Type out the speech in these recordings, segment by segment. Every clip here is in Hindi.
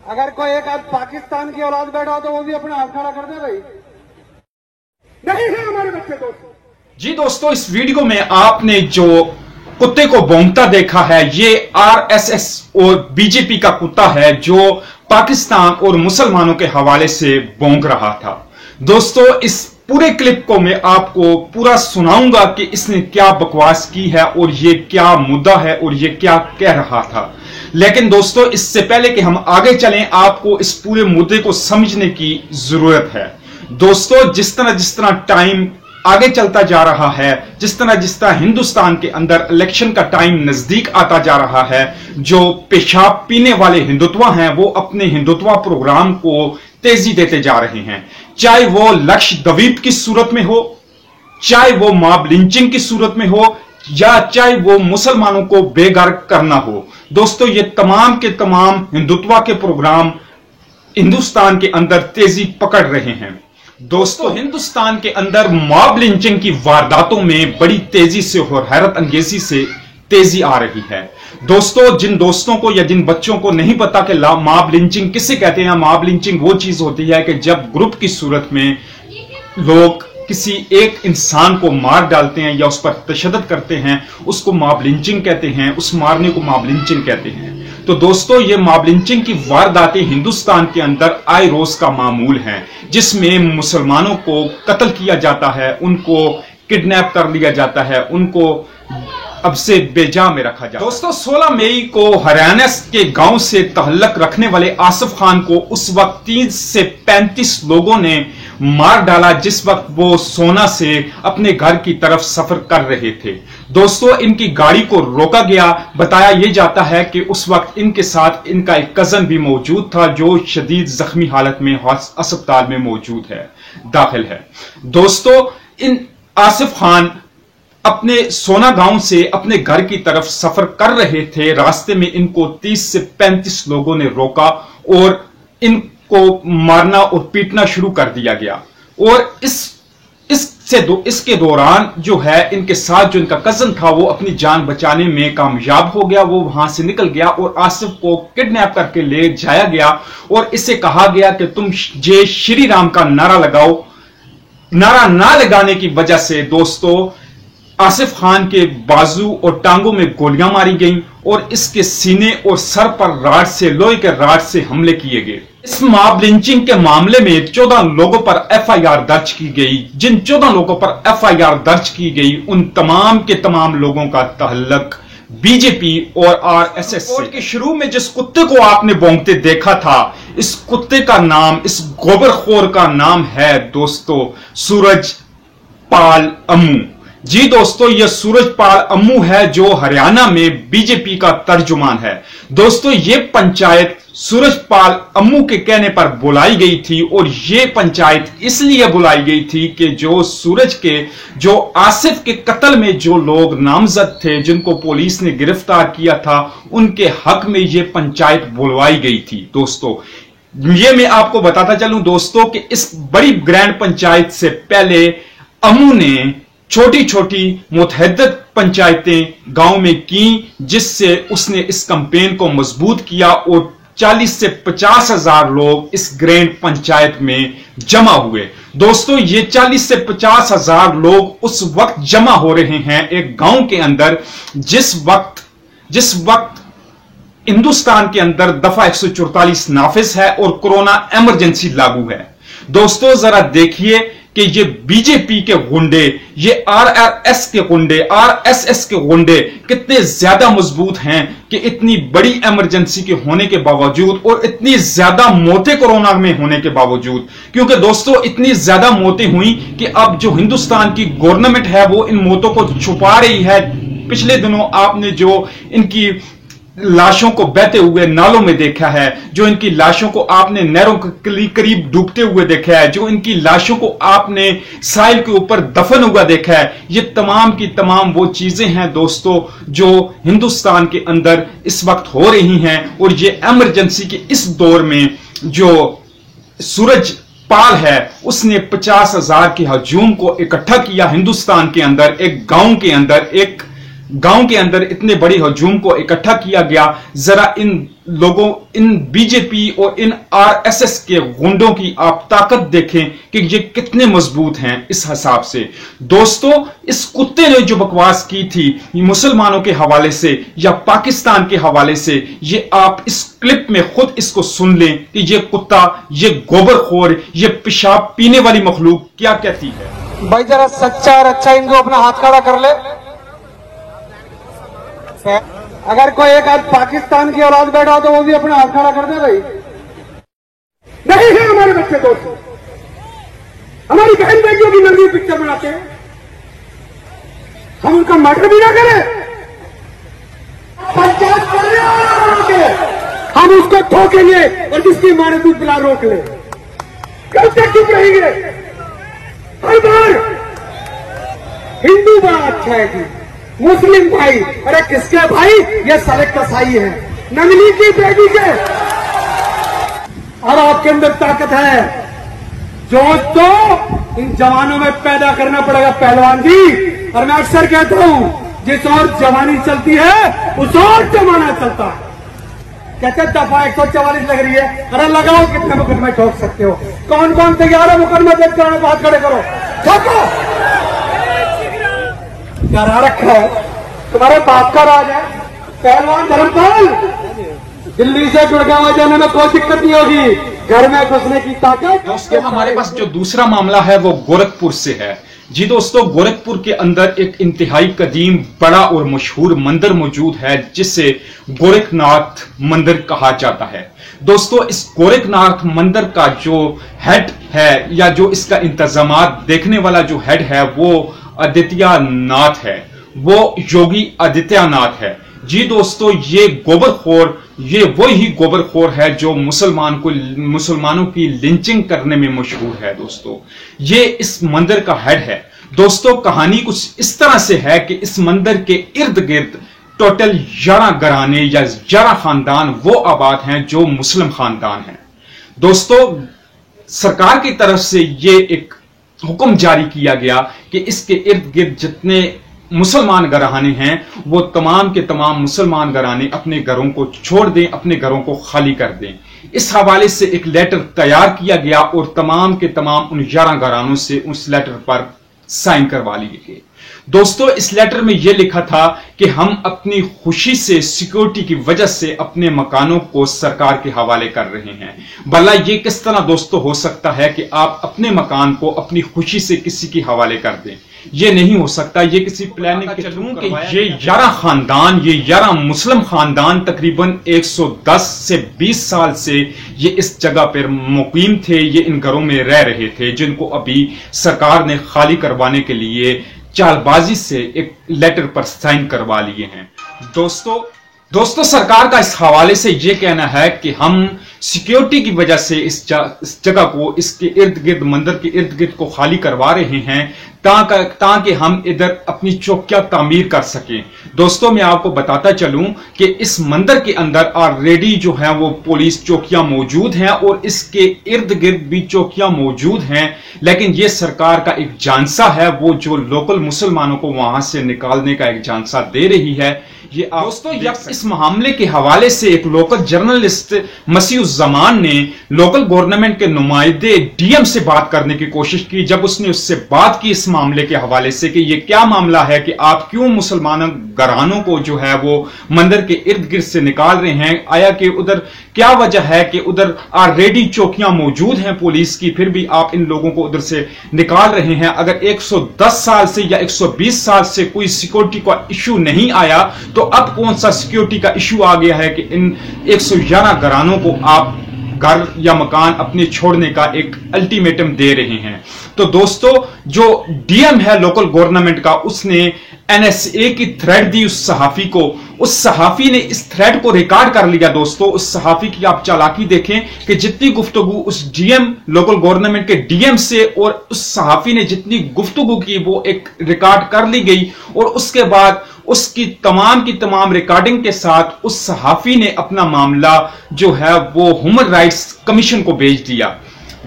अगर कोई एक आध पाकिस्तान की औलाद बैठा हो तो वो भी अपना हाथ खड़ा कर दे भाई। नहीं है हमारे बच्चे दोस्त। जी दोस्तों, इस वीडियो में आपने जो कुत्ते को भौंकता देखा है, ये आरएसएस और बीजेपी का कुत्ता है जो पाकिस्तान और मुसलमानों के हवाले से भौंक रहा था। दोस्तों, इस पूरे क्लिप को मैं आपको पूरा सुनाऊंगा कि इसने क्या बकवास की है और ये क्या मुद्दा है और ये क्या कह रहा था। लेकिन दोस्तों, इससे पहले कि हम आगे चलें, आपको इस पूरे मुद्दे को समझने की जरूरत है। दोस्तों, जिस तरह टाइम आगे चलता जा रहा है, जिस तरह हिंदुस्तान के अंदर इलेक्शन का टाइम नजदीक आता जा रहा है, जो पेशाब पीने वाले हिंदुत्व हैं वो अपने हिंदुत्व प्रोग्राम को तेजी देते जा रहे हैं। चाहे वो लक्षद्वीप की सूरत में हो, चाहे वो मॉब लिंचिंग की सूरत में हो, या चाहे वो मुसलमानों को बेघर करना हो। दोस्तों, ये तमाम के तमाम हिंदुत्व के प्रोग्राम हिंदुस्तान के अंदर तेजी पकड़ रहे हैं। दोस्तों, हिंदुस्तान के अंदर मॉब लिंचिंग की वारदातों में बड़ी तेजी से और हैरत अंगेजी से तेजी आ रही है। दोस्तों, जिन दोस्तों को या जिन बच्चों को नहीं पता कि मॉब लिंचिंग किसे कहते हैं, मॉब लिंचिंग वो चीज होती है कि जब ग्रुप की सूरत में लोग किसी एक इंसान को मार डालते हैं या उस पर तशद्दुद करते हैं, उसको मॉब लिंचिंग कहते हैं, उस मारने को मॉब लिंचिंग कहते हैं। तो दोस्तों, ये मॉब लिंचिंग की वारदातें हिंदुस्तान के अंदर आए रोज का मामूल हैं, जिसमें मुसलमानों को कत्ल किया जाता है, उनको किडनैप कर लिया जाता है, उनको अब से बेजा में रखा जाता है। दोस्तों, 16 मई को हरियाणा के गांव से तहल्लुक रखने वाले आसिफ खान को उस वक्त 30 से 35 लोगों ने मार डाला, जिस वक्त वो सोना से अपने घर की तरफ सफर कर रहे थे। दोस्तों, इनकी गाड़ी को रोका गया। बताया यह जाता है कि उस वक्त इनके साथ इनका एक कजन भी मौजूद था जो शदीद जख्मी हालत में अस्पताल में मौजूद है, दाखिल है। दोस्तों, इन आसिफ खान अपने सोना गांव से अपने घर की तरफ सफर कर रहे थे। रास्ते में इनको 30 से 35 लोगों ने रोका और इनको मारना और पीटना शुरू कर दिया गया। और इसके दौरान जो है, इनके साथ जो इनका कजन था वो अपनी जान बचाने में कामयाब हो गया। वो वहां से निकल गया और आसिफ को किडनैप करके ले जाया गया और इससे कहा गया कि तुम जय श्री राम का नारा लगाओ। नारा ना लगाने की वजह से दोस्तों, आसिफ खान के बाजू और टांगों में गोलियां मारी गईं और इसके सीने और सर पर राड से, लोहे के राड से हमले किए गए। इस मॉब लिंचिंग के मामले में 14 लोगों पर एफआईआर दर्ज की गई। जिन 14 लोगों पर एफआईआर दर्ज की गई, उन तमाम के तमाम लोगों का तहल्लुक बीजेपी और आरएसएस से। के शुरू में जिस कुत्ते को आपने भौंकते देखा था, इस कुत्ते का नाम, इस गोबरखोर का नाम है दोस्तों सूरजपाल अम्मू। जी दोस्तों, यह सूरजपाल अम्मू है जो हरियाणा में बीजेपी का तर्जुमान है। दोस्तों, यह पंचायत सूरजपाल अम्मू के कहने पर बुलाई गई थी और यह पंचायत इसलिए बुलाई गई थी कि जो आसिफ के कत्ल में जो लोग नामजद थे, जिनको पुलिस ने गिरफ्तार किया था, उनके हक में यह पंचायत बुलवाई गई थी। दोस्तों, ये मैं आपको बताता चलूं दोस्तों कि इस बड़ी ग्रैंड पंचायत से पहले अम्मू ने छोटी छोटी मुतहद्दिद पंचायतें गांव में की, जिससे उसने इस कैंपेन को मजबूत किया और 40 से 50 हजार लोग इस ग्रैंड पंचायत में जमा हुए। दोस्तों, ये 40 से 50 हजार लोग उस वक्त जमा हो रहे हैं एक गांव के अंदर जिस वक्त हिंदुस्तान के अंदर दफा 144 नाफिज है और कोरोना इमरजेंसी लागू है। दोस्तों, जरा देखिए कि ये बीजेपी के गुंडे, ये आरएसएस के गुंडे कितने ज्यादा मजबूत हैं कि इतनी बड़ी इमरजेंसी के होने के बावजूद और इतनी ज्यादा मौतें कोरोना में होने के बावजूद, क्योंकि दोस्तों इतनी ज्यादा मौतें हुई कि अब जो हिंदुस्तान की गवर्नमेंट है वो इन मौतों को छुपा रही है। पिछले दिनों आपने जो इनकी लाशों को बहते हुए नालों में देखा है, जो इनकी लाशों को आपने नहरों के करीब डूबते हुए देखा है, जो इनकी लाशों को आपने साहिल के ऊपर दफन हुआ देखा है, ये तमाम की तमाम वो चीजें हैं दोस्तों जो हिंदुस्तान के अंदर इस वक्त हो रही हैं। और ये इमरजेंसी के इस दौर में जो सूरजपाल है उसने 50,000 के हजूम को इकट्ठा किया हिंदुस्तान के अंदर, एक गांव के अंदर, एक गांव के अंदर इतने बड़ी हजूम को इकट्ठा किया गया। जरा इन लोगों, इन बीजेपी और इन आरएसएस के गुंडों की आप ताकत देखें कि ये कितने मजबूत हैं। इस हिसाब से दोस्तों, इस कुत्ते ने जो बकवास की थी मुसलमानों के हवाले से या पाकिस्तान के हवाले से, ये आप इस क्लिप में खुद इसको सुन लें कि ये कुत्ता, ये गोबरखोर, ये पेशाब पीने वाली मखलूक क्या कहती है। भाई जरा सच्चा और अच्छा इनको अपना हाथ खड़ा कर ले। अगर कोई एक आज पाकिस्तान की औलाद बैठा हो तो वो भी अपना हाथ खड़ा कर दे भाई। नहीं है हमारे बच्चे दोस्त, हमारी बहन बेटियों की नजदीक पिक्चर बनाते हैं, हम उनका मर्डर भी ना करें, पंचायत कर रहे हैं, हम उसको ठोकेंगे और जिसकी मारे दूध पिला रोक ले। कब तक चुप रहेंगे? हर बार हिंदू बड़ा अच्छा है जी, मुस्लिम भाई, अरे किसके भाई? ये साले कसाई है, नंगली की बेटी के। और आपके अंदर ताकत है, जोश तो इन जवानों में पैदा करना पड़ेगा पहलवान जी। और मैं अक्सर कहता हूं, जिस और जवानी चलती है उस और जमाना चलता है। कहते दफा 144 लग रही है, अरे लगाओ कितने मुकदमे ठोक सकते हो? कौन कौन तैयार है मुकदमा दर्ज कराने को? हाथ खड़े करो, ठोको। क्या रखा है? तुम्हारे बाप का राज है पहलवान धर्मपाल। दिल्ली से गुड़गांव जाने में कोई दिक्कत नहीं होगी, घर में घुसने की ताकत। दोस्तों, हमारे पास जो दूसरा मामला है वो गोरखपुर से है। जी दोस्तों, गोरखपुर के अंदर एक इंतहाई कदीम, बड़ा और मशहूर मंदिर मौजूद है जिसे गोरखनाथ मंदिर कहा जाता है। दोस्तों, इस गोरखनाथ मंदिर का जो हेड है या जो इसका इंतजामात देखने वाला जो हेड है वो आदित्यनाथ है, वो योगी आदित्यनाथ है। जी दोस्तों, ये गोबरखोर, ये वही गोबरखोर है जो मुसलमानों की लिंचिंग करने में मशहूर है। दोस्तों, ये इस मंदिर का हेड है। दोस्तों, कहानी कुछ इस तरह से है कि इस मंदिर के इर्द गिर्द टोटल 11 घराने या 11 खानदान वो आबाद हैं जो मुस्लिम खानदान हैं। दोस्तों, सरकार की तरफ से ये एक हुक्म जारी किया गया कि इसके इर्द गिर्द जितने मुसलमान घराने हैं वो तमाम के तमाम मुसलमान घराने अपने घरों को छोड़ दें, अपने घरों को खाली कर दें। इस हवाले से एक लेटर तैयार किया गया और तमाम के तमाम उन 11 घरानों से उस लेटर पर साइन करवा लिए गए। दोस्तों, इस लेटर में यह लिखा था कि हम अपनी खुशी से, सिक्योरिटी की वजह से अपने मकानों को सरकार के हवाले कर रहे हैं। भला ये किस तरह दोस्तों हो सकता है कि आप अपने मकान को अपनी खुशी से किसी के हवाले कर दें? ये नहीं हो सकता। ये किसी प्लानिंग के थ्रू कि ये 11 खानदान, ये 11 मुस्लिम खानदान तकरीबन 110 से 20 साल से ये इस जगह पर मुकीम थे, ये इन घरों में रह रहे थे, जिनको अभी सरकार ने खाली करवाने के लिए चालबाजी से एक लेटर पर साइन करवा लिए हैं। दोस्तों, सरकार का इस हवाले से यह कहना है कि हम सिक्योरिटी की वजह से इस जगह को, इसके इर्द गिर्द, मंदिर के इर्द गिर्द को खाली करवा रहे हैं ताकि हम इधर अपनी चौकियां तामीर कर सकें। दोस्तों, मैं आपको बताता चलूं कि इस मंदिर के अंदर ऑलरेडी जो है वो पुलिस चौकियां मौजूद हैं और इसके इर्द गिर्द भी चौकियां मौजूद हैं, लेकिन ये सरकार का एक झांसा है, वो जो लोकल मुसलमानों को वहां से निकालने का एक झांसा दे रही है। ये दोस्तों, इस मामले के हवाले से एक लोकल जर्नलिस्ट मसीहुज़्ज़मान ने लोकल गवर्नमेंट के नुमाइंदे डीएम से बात करने की कोशिश की। जब उसने उससे बात की इस मामले के हवाले से कि ये क्या मामला है कि आप क्यों मुसलमान घरानों को जो है वो मंदिर के इर्द गिर्द से निकाल रहे हैं, आया कि उधर क्या वजह है कि उधर ऑलरेडी चौकियां मौजूद हैं पुलिस की, फिर भी आप इन लोगों को उधर से निकाल रहे हैं। अगर 110 साल से या 120 साल से कोई सिक्योरिटी का इशू नहीं आया तो अब कौन सा सिक्योरिटी का इशू आ गया है कि इन 111 घरानों को आप घर या मकान अपने छोड़ने का एक अल्टीमेटम दे रहे हैं? तो दोस्तों, जो डीएम है लोकल गवर्नमेंट का, उसने एनएसए की थ्रेड दी उस सहाफी को। उस सहाफी ने इस थ्रेड को रिकॉर्ड कर लिया। दोस्तों, उस सहाफी की आप चालाकी देखें कि जितनी गुफ्तगू उस डीएम, लोकल गवर्नमेंट के डीएम से और उस सहाफी ने जितनी गुफ्तगू की वो एक रिकॉर्ड कर ली गई और उसके बाद उसकी तमाम रिकॉर्डिंग के साथ उस सहाफी ने अपना मामला जो है वो ह्यूमन राइट्स कमीशन को भेज दिया।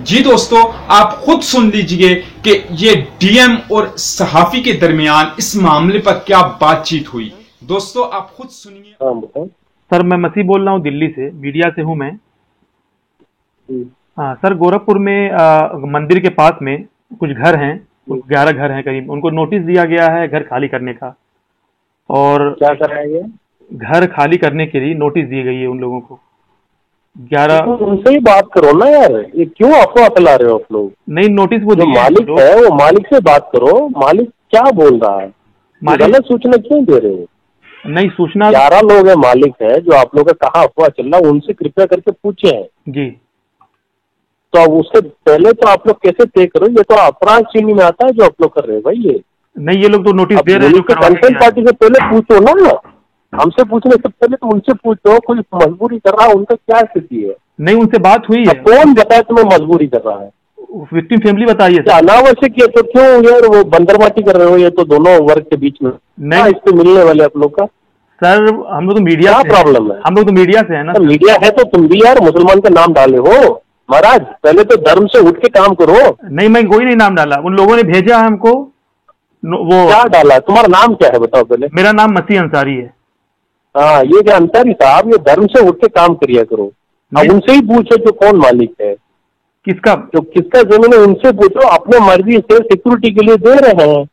जी दोस्तों, आप खुद सुन लीजिए कि ये डीएम और सहाफी के दरमियान इस मामले पर क्या बातचीत हुई। दोस्तों आप खुद सुनिए। सर मैं मसीह बोल रहा हूँ, दिल्ली से, मीडिया से हूँ मैं। हाँ सर, गोरखपुर में मंदिर के पास में कुछ घर हैं, 11 घर हैं करीब, उनको नोटिस दिया गया है घर खाली करने का। और क्या कर रहे हैं? घर खाली करने के लिए नोटिस दी गई है उन लोगों को 11। तो उनसे ही बात करो ना यार, ये क्यों अफवाह फैला रहे हो आप लोग? नहीं, नोटिस वो जो मालिक है वो मालिक से बात करो, मालिक क्या बोल रहा है, गलत सूचना क्यों दे रहे हो? नहीं, सूचना 11 लोग है मालिक है, जो आप लोग का कहा अफवाह चल रहा है, उनसे कृपया करके पूछे हैं जी। तो अब उससे पहले तो आप लोग कैसे तय करो? ये तो अपराध श्रेणी में आता है जो आप लोग कर रहे हैं भाई। ये नहीं, ये लोग तो नोटिस दे रहे हैं। कंसर्न पार्टी से पहले पूछो ना, हमसे पूछने से पहले तो उनसे पूछो, कोई मजबूरी कर रहा है, उनका क्या स्थिति है? नहीं, उनसे बात हुई है। कौन बताया तुम्हें मजबूरी कर रहा है? विक्टिम फैमिली बताइए सर। अनावश्यक है तो क्यों यार वो बंदरबाटी कर रहे हो? ये तो दोनों वर्ग के बीच में नहीं, इससे मिलने वाले आप लोग का सर, हम लोग तो मीडिया क्या से प्रॉब्लम है? हम लोग तो मीडिया से है ना। मीडिया है तो तुम भी यार मुसलमान का नाम डाले हो महाराज, पहले तो धर्म से उठ के काम करो। नहीं, मैं कोई नहीं नाम डाला, उन लोगों ने भेजा है हमको। वो क्या डाला? तुम्हारा नाम क्या है बताओ पहले? मेरा नाम मसीह अंसारी है। हाँ, ये क्या अंसारी साहब, ये धर्म से उठ के काम करिया करो। अब उनसे ही पूछो जो कौन मालिक है, किसका जमीन है, उनसे पूछो। अपने मर्जी से सिक्योरिटी के लिए दे रहे हैं।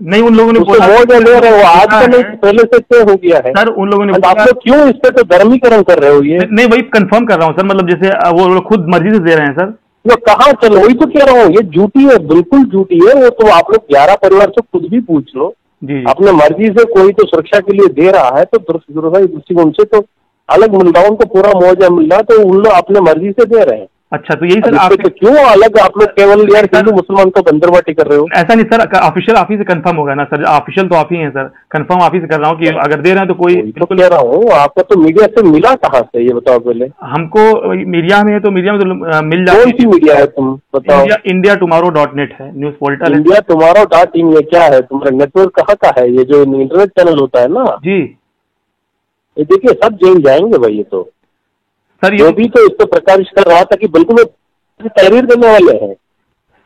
नहीं, उन लोगों ने बोला ले रहे हो, आज का नहीं पहले से तय हो गया है सर। उन लोगों ने आप लोग क्यों इस पे तो धर्मीकरण कर रहे हो? ये नहीं, वही कंफर्म कर रहा हूँ सर, मतलब जैसे वो लोग खुद मर्जी से दे रहे हैं सर। वो कहाँ चलो, वही तो कह रहा हूँ, ये झूठी है, बिल्कुल झूठी है। वो तो आप लोग 11 परिवार से खुद भी पूछ लो जी। अपने मर्जी से कोई तो सुरक्षा के लिए दे रहा है तो उनसे तो अलग मिल रहा है, उनको पूरा मुआवजा मिल रहा है, तो उन लोग अपने मर्जी से दे रहे हैं। अच्छा, तो यही सर आप तो क्यों अलग आप लोग केवल यार हिंदू मुसलमान को बंदरबाटी कर रहे हो? ऐसा नहीं सर, ऑफिशियल आप ही से कंफर्म होगा ना सर। ऑफिशियल तो आप ही हैं सर, कंफर्म आप ही से कर रहा हूँ कि अगर दे रहे हैं तो कोई। तो कह रहा हूँ, आपका तो मीडिया से मिला कहाँ से, ये बताओ पहले। हमको मीडिया में है तो मीडिया में तो मिल जाए। कौन सी मीडिया है तुम बताओ? इंडिया टुमारो.net है, न्यूज पोर्टल। इंडिया टुमारो.in ये क्या है? तुम्हारा नेटवर्क कहाँ का है? ये जो इंटरनेट चैनल होता है ना जी, ये देखिए सब जेल जाएंगे भाई। ये तो सर ये भी तो इसको प्रकाशित कर रहा था कि बिल्कुल तहरीर देने वाले हैं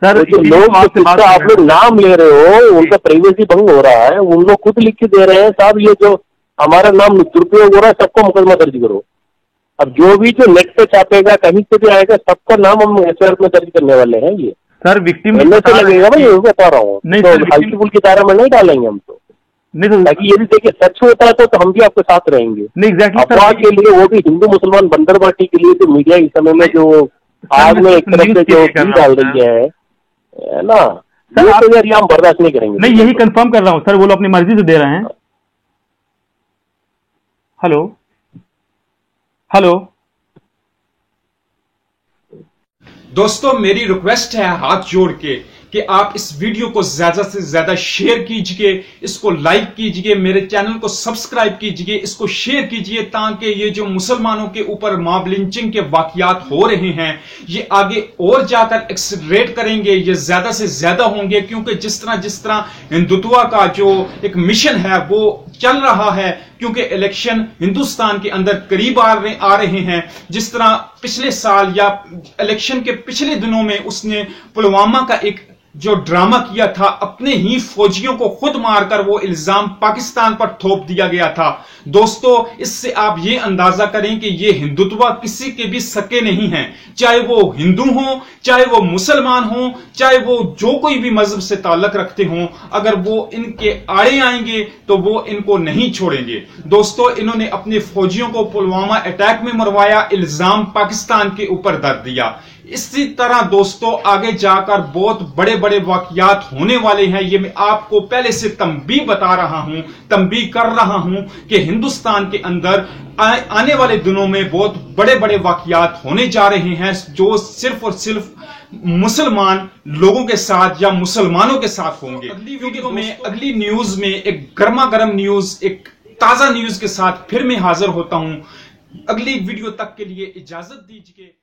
सर। जो लोग आप लोग नाम ले रहे हो, उनका प्राइवेसी भंग हो रहा है, उन लोग खुद लिख के दे रहे हैं साहब ये जो हमारा नाम दुरुपयोग हो रहा है सबको मुकदमा दर्ज करो। अब जो भी जो नेट पे छापेगा, कहीं से भी आएगा, सबका नाम हम एफआईआर में दर्ज करने वाले हैं। ये सर विक्टिम से लगेगा भाई, ये बता रहा हूँ। नहीं, तो हल्की फुल्की तारा में नहीं डालेंगे हम तो, नहीं सर। ताकि ये भी देखिए सच होता है तो हम भी आपके साथ रहेंगे। नहीं, एग्जैक्टली अफवाह के लिए, वो भी हिंदू मुसलमान बंदरबाटी के लिए जो मीडिया इस समय में जो आज में एक तरफ से जो डाल रही है ना, ये तो यार हम बर्दाश्त नहीं करेंगे। नहीं, यही कंफर्म कर रहा हूँ सर, वो लोग अपनी मर्जी से दे रहे हैं। हेलो हेलो दोस्तों, मेरी रिक्वेस्ट है हाथ जोड़ के कि आप इस वीडियो को ज्यादा से ज्यादा शेयर कीजिए, इसको लाइक कीजिए, मेरे चैनल को सब्सक्राइब कीजिए, इसको शेयर कीजिए, ताकि ये जो मुसलमानों के ऊपर मॉब लिंचिंग के वाकयात हो रहे हैं ये आगे और जाकर एक्सेलरेट करेंगे, ये ज्यादा से ज्यादा होंगे। क्योंकि जिस तरह हिंदुत्व का जो एक मिशन है वो चल रहा है, क्योंकि इलेक्शन हिंदुस्तान के अंदर करीब आ रहे हैं। जिस तरह पिछले साल या इलेक्शन के पिछले दिनों में उसने पुलवामा का एक जो ड्रामा किया था, अपने ही फौजियों को खुद मारकर वो इल्जाम पाकिस्तान पर थोप दिया गया था। दोस्तों, इससे आप ये अंदाजा करें कि ये हिंदुत्व किसी के भी सके नहीं हैं, चाहे वो हिंदू हो, चाहे वो मुसलमान हो, चाहे वो जो कोई भी मजहब से ताल्लुक रखते हों। अगर वो इनके आड़े आएंगे तो वो इनको नहीं छोड़ेंगे। दोस्तों, इन्होंने अपने फौजियों को पुलवामा अटैक में मरवाया, इल्जाम पाकिस्तान के ऊपर धर दिया। इसी तरह दोस्तों आगे जाकर बहुत बड़े बड़े वाकयात होने वाले हैं। ये मैं आपको पहले से तंबीह बता रहा हूं, तंबीह कर रहा हूं कि हिंदुस्तान के अंदर आने वाले दिनों में बहुत बड़े बड़े वाकयात होने जा रहे हैं, जो सिर्फ और सिर्फ मुसलमान लोगों के साथ या मुसलमानों के साथ होंगे। अगली वीडियो में, अगली न्यूज में एक गर्मा गर्म न्यूज, एक ताजा न्यूज के साथ फिर मैं हाजिर होता हूं। अगली वीडियो तक के लिए इजाजत दीजिए।